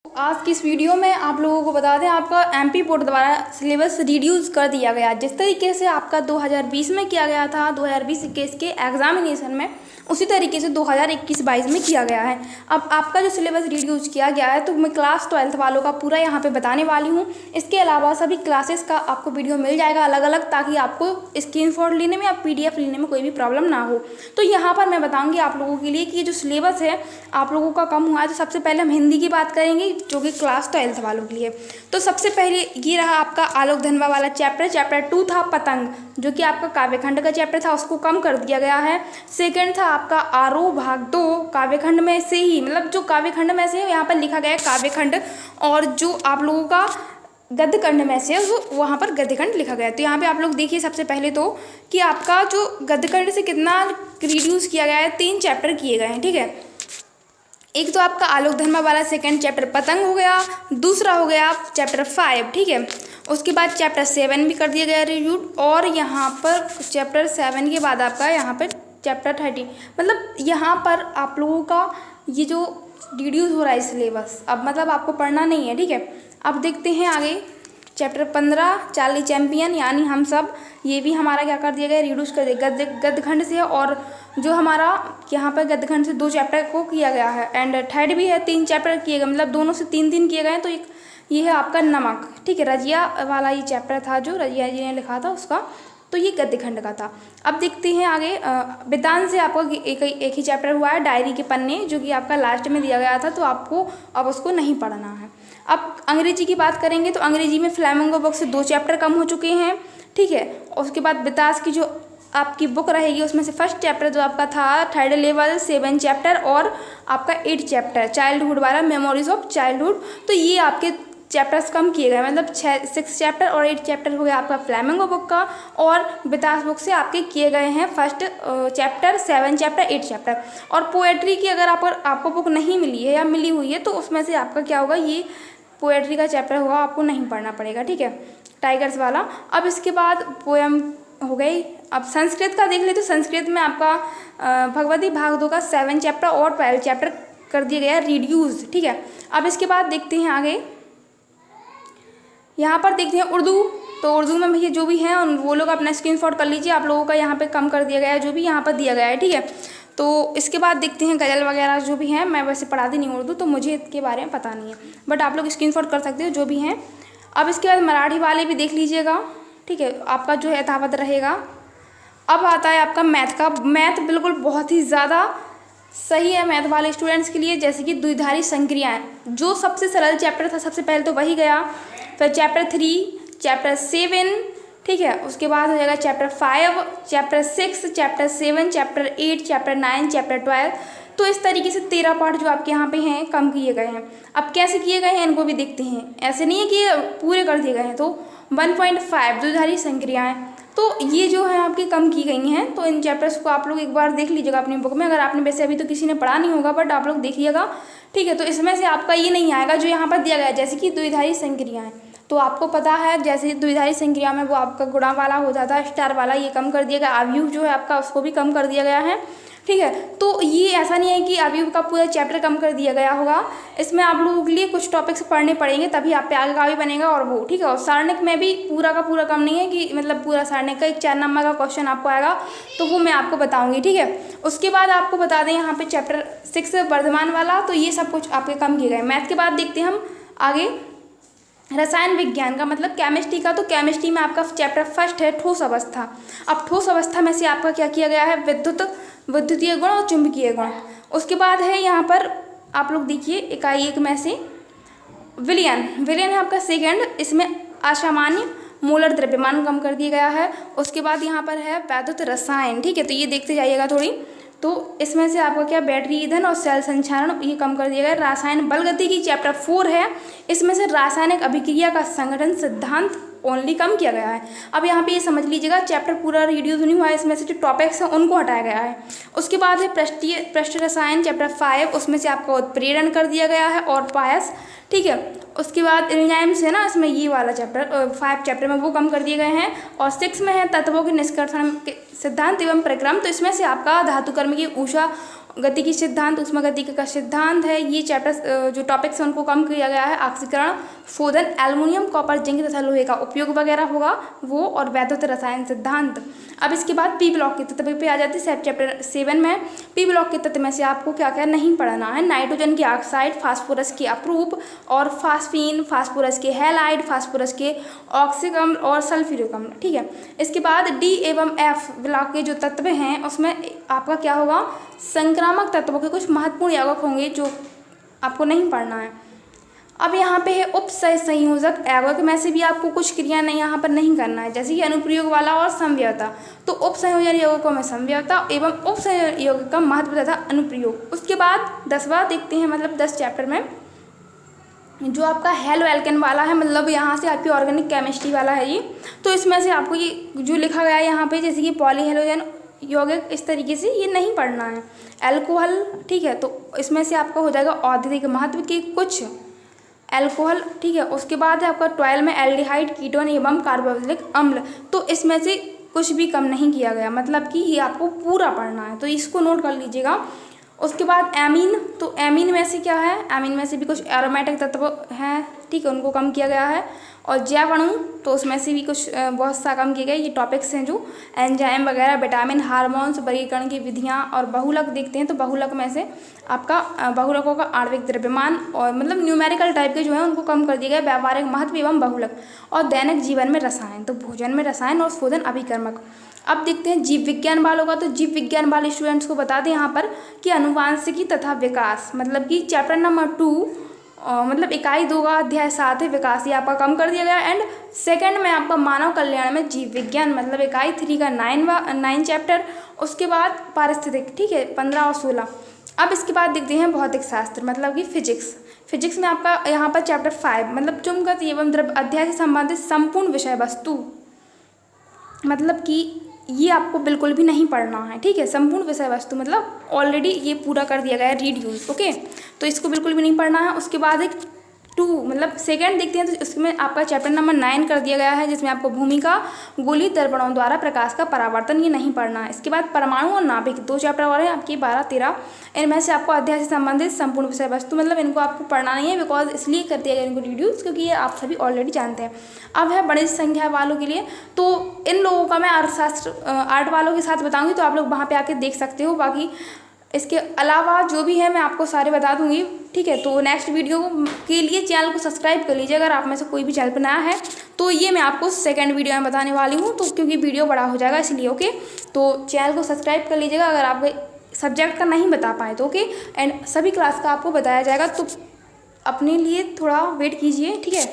आज की इस वीडियो में आप लोगों को बता दें, आपका एमपी बोर्ड द्वारा सिलेबस रिड्यूस कर दिया गया। जिस तरीके से आपका 2020 में किया गया था, 2020-21 के एग्जामिनेशन में, उसी तरीके से 2021-22 में किया गया है। अब आपका जो सिलेबस रिड्यूस किया गया है, तो मैं क्लास 12th वालों का पूरा यहाँ पे बताने वाली हूँ। इसके अलावा सभी क्लासेस का आपको वीडियो मिल जाएगा अलग अलग, ताकि आपको स्क्रीनशॉट लेने में या PDF लेने में कोई भी प्रॉब्लम ना हो। तो यहाँ पर मैं बताऊँगी आप लोगों के लिए कि ये जो सिलेबस है आप लोगों का कम हुआ है। तो सबसे पहले हम हिंदी की बात करेंगे, जो कि क्लास 12th वालों के लिए। तो सबसे पहले ये रहा आपका आलोक धनवा वाला चैप्टर 2 था पतंग, जो कि आपका काव्यखंड का चैप्टर था, उसको कम कर दिया गया है। सेकंड था आपका आरोह भाग 2, काव्यखंड में से ही, मतलब जो काव्यखंड में से यहाँ पर लिखा गया है काव्यखंड, और जो आप लोगों का गद्यखंड में से वो वहाँ पर गद्यखंड लिखा गया है। तो यहाँ पे आप लोग देखिए सबसे पहले तो कि आपका जो गद्यखंड से कितना रिड्यूस किया गया है, 3 चैप्टर किए गए हैं। ठीक है, एक तो आपका आलोक धर्मा वाला सेकंड चैप्टर पतंग हो गया, दूसरा हो गया चैप्टर 5। ठीक है, उसके बाद चैप्टर 7 भी कर दिया गया रिव्यू, और यहाँ पर चैप्टर 7 के बाद आपका यहाँ पर चैप्टर 30, मतलब यहाँ पर आप लोगों का ये जो रिड्यूस हो रहा है सिलेबस, अब मतलब आपको पढ़ना नहीं है। ठीक है, अब देखते हैं आगे चैप्टर 15 चार्ली चैंपियन, यानी हम सब, ये भी हमारा क्या कर दिया गया, रिड्यूस कर दिया गद्यखंड से। और जो हमारा यहाँ पर गद्यखंड से 2 चैप्टर को किया गया है, एंड थर्ड भी है 3 चैप्टर किए गए, मतलब दोनों से 3 किए गए हैं। तो एक ये है आपका नमक। ठीक है, रजिया वाला ये चैप्टर था जो रजिया जी ने लिखा था उसका, तो ये गद्यखंड का था। अब देखते हैं आगे वेदांत से आपका एक ही चैप्टर हुआ है, डायरी के पन्ने, जो कि आपका लास्ट में दिया गया था, तो आपको अब उसको नहीं पढ़ना है। अब अंग्रेजी की बात करेंगे तो अंग्रेजी में फ्लैमिंगो बुक से 2 चैप्टर कम हो चुके हैं। ठीक है, और उसके बाद विकास की जो आपकी बुक रहेगी उसमें से फर्स्ट चैप्टर जो आपका था 3rd लेवल 7 चैप्टर, और आपका 8 चैप्टर चाइल्डहुड वाला मेमोरीज ऑफ चाइल्डहुड, तो ये आपके चैप्टर्स कम किए गए, मतलब 6 चैप्टर और 8 चैप्टर हो गया आपका फ्लैमिंगो बुक का, और विकास बुक से आपके किए गए हैं फर्स्ट चैप्टर 7 चैप्टर 8 चैप्टर। और पोएट्री की अगर आपको बुक नहीं मिली है या मिली हुई है, तो उसमें से आपका क्या होगा, ये पोएट्री का चैप्टर होगा, आपको नहीं पढ़ना पड़ेगा। ठीक है, टाइगर्स वाला। अब इसके बाद पोएम हो गई। अब संस्कृत का देख ले, तो संस्कृत में आपका भगवती भाग 2 का 7 चैप्टर और 12 चैप्टर कर दिया गया रिड्यूस। ठीक है, अब इसके बाद देखते हैं आगे, यहाँ पर देखते हैं उर्दू। तो उर्दू में भैया जो भी हैं वो लोग अपना स्क्रीनशॉट कर लीजिए, आप लोगों का यहाँ पे कम कर दिया गया है, जो भी यहाँ पर दिया गया है। ठीक है, तो इसके बाद देखते हैं गज़ल वगैरह जो भी हैं, मैं वैसे पढ़ाती नहीं उर्दू, तो मुझे इसके बारे में पता नहीं है, बट आप लोग स्क्रीनशॉट कर सकते हो जो भी हैं। अब इसके बाद मराठी वाले भी देख लीजिएगा। ठीक है, आपका जो है यथावत रहेगा। अब आता है आपका मैथ का। मैथ बिल्कुल बहुत ही ज़्यादा सही है मैथ वाले स्टूडेंट्स के लिए, जैसे कि द्विधारी संक्रियाएं, जो सबसे सरल चैप्टर था सबसे पहले तो वही गया, फिर चैप्टर 3, चैप्टर 7, ठीक है, उसके बाद हो जाएगा chapter 5, chapter 6, chapter 7, chapter 8, chapter 9, chapter 12। तो इस तरीके से 13 पार्ट जो आपके यहाँ पे हैं कम किए गए हैं। अब कैसे किए गए हैं इनको भी देखते हैं, ऐसे नहीं है कि पूरे कर दिए गए हैं। तो 1.5 द्विधारी संक्रियाएं, तो ये जो है आपकी कम की गई हैं। तो इन चैप्टर्स को आप लोग एक बार देख लीजिएगा अपनी बुक में, अगर आपने वैसे अभी तो किसी ने पढ़ा नहीं होगा, बट आप लोग देखिएगा। ठीक है, तो इसमें से आपका ये नहीं आएगा जो यहाँ पर दिया गया है, जैसे कि द्विधारी संक्रियाएं, तो आपको पता है जैसे द्विधारी संक्रिया में वो आपका गुणा वाला हो जाता है, स्टार वाला, ये कम कर दिया गया। अवयव जो है आपका उसको भी कम कर दिया गया है। ठीक है, तो ये ऐसा नहीं है कि अवयव का पूरा चैप्टर कम कर दिया गया होगा, इसमें आप लोगों के लिए कुछ टॉपिक्स पढ़ने पड़ेंगे, तभी आप पे आगे का भी बनेगा। और वो ठीक है, और सारणिक में भी पूरा का पूरा कम नहीं है कि मतलब पूरा सारणिक का एक 4 नंबर का क्वेश्चन आपको आएगा, तो वो मैं आपको बताऊंगी। ठीक है, उसके बाद आपको बता दें यहाँ पे चैप्टर 6 वर्धमान वाला, तो ये सब कुछ आपके कम किए गए। मैथ के बाद देखते हैं हम आगे रसायन विज्ञान का, मतलब केमिस्ट्री का। तो केमिस्ट्री में आपका चैप्टर फर्स्ट है ठोस अवस्था। अब ठोस अवस्था में से आपका क्या किया गया है, विद्युतीय गुण और चुंबकीय गुण। उसके बाद है यहाँ पर आप लोग देखिए इकाई 1 में से विलयन है आपका सेकंड, इसमें असामान्य मोलर द्रव्यमान कम कर दिया गया है। उसके बाद यहाँ पर है वैद्युत रसायन। ठीक है, तो ये देखते जाइएगा थोड़ी, तो इसमें से आपका क्या बैटरी ईंधन और सेल संचारण ये कम कर दिया गया। रासायन बल गति की चैप्टर 4 है, इसमें से रासायनिक अभिक्रिया का संगठन सिद्धांत ओनली कम किया गया है। अब यहाँ पे ये समझ लीजिएगा चैप्टर पूरा रिड्यूस नहीं हुआ है, इसमें से जो टॉपिक्स हैं उनको हटाया गया है। उसके बाद है पृष्ठ रसायन चैप्टर 5, उसमें से आपका उत्प्रेरण कर दिया गया है और पायस। ठीक है, उसके बाद एंजाइम्स है ना, इसमें ये वाला चैप्टर 5 चैप्टर में वो कम कर दिए गए हैं। और 6 में है तत्वों के निष्कर्षण के सिद्धांत एवं प्रक्रम, तो इसमें से आपका धातु कर्म की ऊषा गति की सिद्धांत, ऊष्मागतिकी का सिद्धांत है, ये चैप्टर जो टॉपिक्स हैं उनको कम किया गया है। ऑक्सीकरण, शोधन, एल्युमिनियम, कॉपर, जिंक तथा लोहे का उपयोग वगैरह होगा वो, और वैद्युत रसायन सिद्धांत। अब इसके बाद पी ब्लॉक के तत्व पे आ जाती है चैप्टर 7 में। पी ब्लॉक के तत्व में से आपको क्या क्या नहीं पढ़ना है, नाइट्रोजन के ऑक्साइड, फास्फोरस के अपरूप और फास्फीन, फास्फोरस के हैलाइड, फास्फोरस के ऑक्सिक अम्ल और सल्फ्यूरिक अम्ल, ठीक है। इसके बाद डी एवं एफ ब्लॉक के जो तत्व हैं उसमें आपका क्या होगा, संक्रामक तत्वों के कुछ महत्वपूर्ण यौगिक होंगे जो आपको नहीं पढ़ना है। अब यहाँ पे है उप संयोजक यौगिक में से भी आपको कुछ क्रिया नहीं यहाँ पर नहीं करना है, जैसे कि अनुप्रयोग वाला और समव्ययता। तो उप संयोजन यौगिकों में समव्ययता एवं उप संयोजन यौगिक का महत्व तथा अनुप्रयोग। उसके बाद 10वां देखते हैं, मतलब 10 चैप्टर में जो आपका हेलो एल्केन वाला है, मतलब यहाँ से आपकी ऑर्गेनिक केमिस्ट्री वाला है ये। तो इसमें से आपको ये जो लिखा गया है यहाँ पे, जैसे कि पॉलीहेलोजन यौगिक, इस तरीके से ये नहीं पढ़ना है। एल्कोहल, ठीक है, तो इसमें से आपका हो जाएगा औद्योगिक महत्व के कुछ एल्कोहल, ठीक है। उसके बाद है आपका 12 में एल्डिहाइड, कीटोन एवं कार्बोक्सिलिक अम्ल। तो इसमें से कुछ भी कम नहीं किया गया, मतलब कि ये आपको पूरा पढ़ना है, तो इसको नोट कर लीजिएगा। उसके बाद एमीन, तो एमीन में से क्या है, एमीन में से भी कुछ एरोमेटिक तत्व हैं, ठीक है, उनको कम किया गया है। और जैव अणु, तो उसमें से भी कुछ बहुत सा कम किए गए। ये टॉपिक्स हैं जो एंजाइम वगैरह, विटामिन, हार्मोन्स, वर्गीकरण की विधियाँ और बहुलक देखते हैं। तो बहुलक में से आपका बहुलकों का आणविक द्रव्यमान और मतलब न्यूमेरिकल टाइप के जो है उनको कम कर दिया गया, व्यावहारिक महत्व एवं बहुलक। और दैनिक जीवन में रसायन, तो भोजन में रसायन और शोधन अभिकर्मक। अब देखते हैं जीव विज्ञान वालों का। तो जीव विज्ञान वाले स्टूडेंट्स को बता दें यहाँ पर कि अनुवांशिकी तथा विकास, मतलब कि चैप्टर नंबर 2 मतलब इकाई 2 का अध्याय 7 है विकास, ये आपका कम कर दिया गया। एंड सेकंड में आपका मानव कल्याण में जीव विज्ञान, मतलब इकाई 3 का 9 चैप्टर। उसके बाद पारिस्थितिक, ठीक है, 15 और 16। अब इसके बाद देखते हैं भौतिक शास्त्र, मतलब कि फिजिक्स। फिजिक्स में आपका यहाँ पर चैप्टर 5 मतलब चुंबकत्व एवं द्रव्य अध्याय से संबंधित संपूर्ण विषय वस्तु, मतलब कि ये आपको बिल्कुल भी नहीं पढ़ना है, ठीक है। संपूर्ण विषय वस्तु मतलब ऑलरेडी ये पूरा कर दिया गया है, रीड यूज, ओके। तो इसको बिल्कुल भी नहीं पढ़ना है। उसके बाद एक 2 मतलब सेकंड देखते हैं, तो इसमें आपका चैप्टर नंबर 9 कर दिया गया है, जिसमें आपको भूमिका, गोली दर्पणों द्वारा प्रकाश का परावर्तन, ये नहीं पढ़ना है। इसके बाद परमाणु और नाभिक 2 चैप्टर और हैं आपकी 12-13। इनमें से आपको अध्याय से संबंधित संपूर्ण विषय वस्तु, मतलब इनको आपको पढ़ना नहीं है, बिकॉज इसलिए कर दिया गया इनको रिड्यूस, क्योंकि ये आप सभी ऑलरेडी जानते हैं। अब है बड़ी संख्या वालों के लिए, तो इन लोगों का मैं अर्थशास्त्र आर्ट वालों के साथ बताऊँगी, तो आप लोग वहाँ पर आके देख सकते हो। बाकी इसके अलावा जो भी है मैं आपको सारे बता दूंगी, ठीक है। तो नेक्स्ट वीडियो के लिए चैनल को सब्सक्राइब कर लीजिए, अगर आप में से कोई भी चैनल पर नया है। तो ये मैं आपको सेकंड वीडियो में बताने वाली हूँ, तो क्योंकि वीडियो बड़ा हो जाएगा इसलिए, ओके। तो चैनल को सब्सक्राइब कर लीजिएगा अगर आप सब्जेक्ट का नहीं बता पाए तो, ओके। एंड सभी क्लास का आपको बताया जाएगा, तो अपने लिए थोड़ा वेट कीजिए, ठीक है।